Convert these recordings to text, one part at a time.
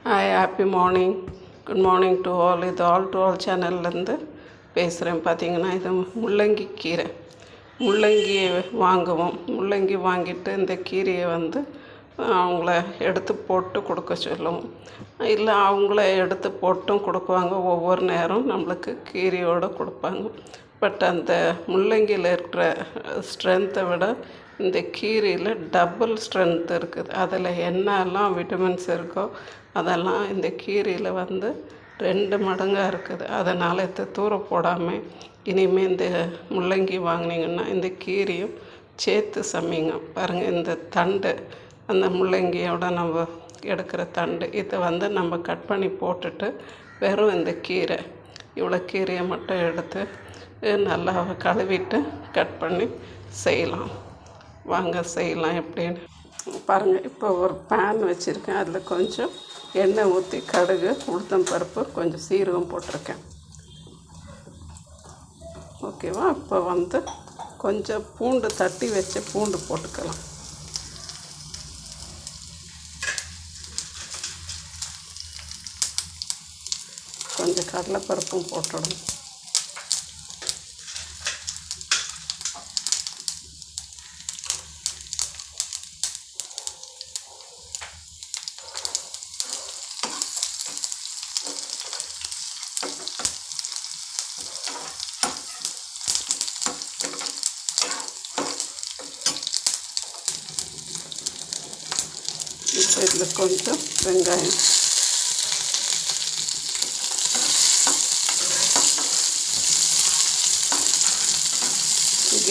Hi, happy morning. Good morning to all. இது all to all சேனல்லேருந்து பேசுகிறேன். பார்த்தீங்கன்னா இது முள்ளங்கி கீரை. முள்ளங்கியை வாங்குவோம். முள்ளங்கி வாங்கிட்டு இந்த கீரையை அவங்கள எடுத்து போட்டு கொடுக்க சொல்லுவோம். இல்லை அவங்கள எடுத்து போட்டும் கொடுக்குவாங்க. ஒவ்வொரு நேரம் நம்மளுக்கு கீரையோடு கொடுப்பாங்க. பட் அந்த முள்ளங்கியில் இருக்கிற ஸ்ட்ரென்த்தை விட இந்த கீரையில் டபுள் ஸ்ட்ரென்த் இருக்குது. அதில் என்னெல்லாம் விட்டமின்ஸ் இருக்கோ அதெல்லாம் இந்த கீரையில் 2 மடங்காக இருக்குது. அதனால் இதை தூர போடாமல் இனிமேல் இந்த முள்ளங்கி வாங்கினீங்கன்னா இந்த கீரையும் சேர்த்து சமைங்க. பாருங்கள், இந்த தண்டு அந்த முள்ளங்கியோட நம்ம எடுக்கிற தண்டு இதை நம்ம கட் பண்ணி போட்டுட்டு வெறும் இந்த கீரை இவ்வளோ கீரையை மட்டும் எடுத்து நல்லா கழுவிட்டு கட் பண்ணி செய்யலாம். வாங்க செய்யலாம் எப்படின்னு பாருங்கள். இப்போ ஒரு பேன் வச்சுருக்கேன். அதில் கொஞ்சம் எண்ணெய் ஊற்றி கடுகு, உளுத்தம் பருப்பு, கொஞ்சம் சீரகம் போட்டிருக்கேன். ஓகேவா? இப்போ கொஞ்சம் பூண்டு தட்டி வச்ச பூண்டு போட்டுக்கலாம். கொஞ்சம் கடலைப்பருப்பும் போட்டுடணும். இப்போ இதில் கொஞ்சம் வெங்காயம்,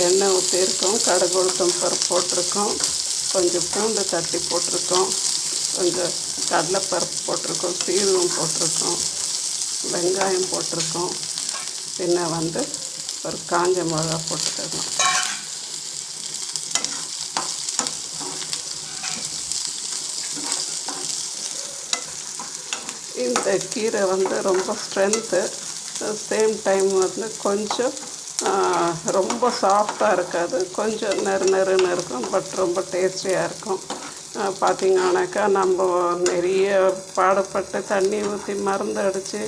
எண்ணெய் ஊற்றிருக்கோம், கடுகு உளுத்தம் பருப்பு போட்டிருக்கோம், கொஞ்சம் பூண்டு தட்டி போட்டிருக்கோம், கொஞ்சம் கடலைப்பருப்பு போட்டிருக்கோம், சீரகம் போட்டிருக்கோம், வெங்காயம் போட்டிருக்கோம், பின்ன ஒரு காஞ்ச மிளகா போட்டுக்கலாம். இந்த கீரை ரொம்ப ஸ்ட்ரென்த்து, சேம் டைம் கொஞ்சம் ரொம்ப சாஃப்டாக இருக்காது, கொஞ்சம் நெருன்னு இருக்கும். பட் ரொம்ப டேஸ்டியாக இருக்கும். பார்த்திங்கனாக்கா நம்ம நிறைய பாடுபட்டு தண்ணி ஊற்றி மருந்து அடித்து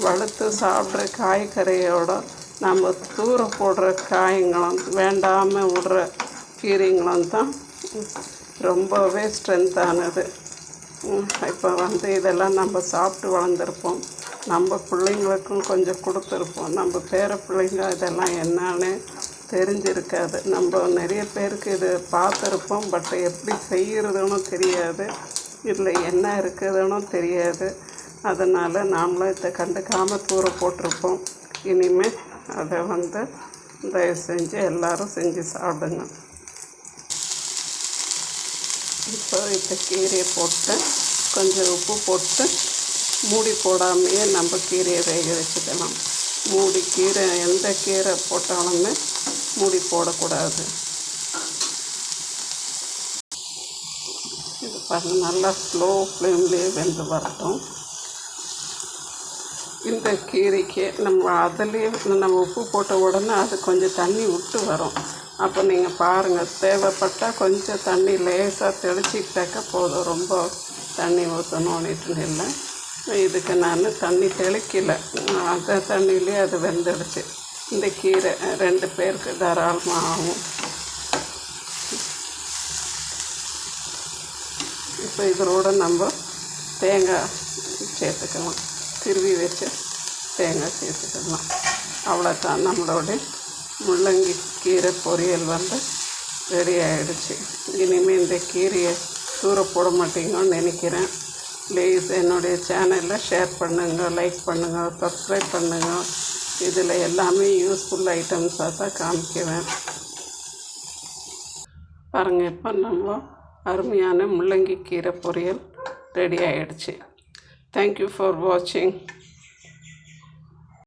வளர்த்து சாப்பிட்ற காய்கறியோட நம்ம தூர போடுற காய்களும் வேண்டாமல் விடுற கீரைங்களும் தான் ரொம்பவே ஸ்ட்ரென்த்தானது. இப்போ இதெல்லாம் நம்ம சாப்பிட்டு வளர்ந்துருப்போம். நம்ம பிள்ளைங்களுக்கும் கொஞ்சம் கொடுத்துருப்போம். நம்ம பேர பிள்ளைங்க இதெல்லாம் என்னன்னு தெரிஞ்சிருக்காது. நம்ம நிறைய பேருக்கு இது பார்த்துருப்போம். பட் எப்படி செய்கிறதுன்னு தெரியாது, இதில் என்ன இருக்குதுன்னு தெரியாது. அதனால் நாமளும் இதை கண்டுக்காமல் தூர போட்டிருப்போம். இனிமேல் அதை தயவு செஞ்சு எல்லோரும் செஞ்சு சாப்பிடுங்க. இப்போ இந்த கீரையை போட்டு கொஞ்சம் உப்பு போட்டு மூடி போடாமையே நம்ம கீரையை வேக வச்சுக்கலாம். கீரை எந்த கீரை போட்டாலுமே மூடி போடக்கூடாது. இது பாருங்கள், நல்லா ஸ்லோ ஃப்ளேம்லேயே வெந்து வரட்டும். இந்த கீரைக்கு அதுலேயே நம்ம உப்பு போட்ட உடனே அது கொஞ்சம் தண்ணி விட்டு வரும். அப்போ நீங்கள் பாருங்கள், தேவைப்பட்டால் கொஞ்சம் தண்ணி லேசாக தெளிச்சிக்கிட்டாக்க போதும். ரொம்ப தண்ணி ஊற்றணும்னுட்டு இல்லை. இதுக்கு நான் தண்ணி தெளிக்கலை, அந்த தண்ணியிலே அது வெந்துடுச்சு. இந்த கீரை 2 பேருக்கு தாராளமாக ஆகும். இப்போ இதோட நம்ம தேங்காய் சேர்த்துக்கலாம். திருவி வச்சு தேங்காய் சேர்த்துக்கலாம். அவ்வளோதான், நம்மளோட முள்ளங்கி கீரை பொரியல் ரெடி ஆகிடுச்சு. இனிமேல் இந்த கீரையை தூர போட மாட்டீங்கன்னு நினைக்கிறேன். ப்ளீஸ் என்னுடைய சேனலில் ஷேர் பண்ணுங்கள், லைக் பண்ணுங்கள், சப்ஸ்கிரைப் பண்ணுங்கள். இதில் எல்லாமே யூஸ்ஃபுல் ஐட்டம்ஸாக தான் காமிக்குவேன். பாருங்கள், இப்போ நம்ம அருமையான முள்ளங்கி கீரை பொரியல் ரெடி ஆகிடுச்சு. தேங்க்யூ ஃபார் வாட்சிங்.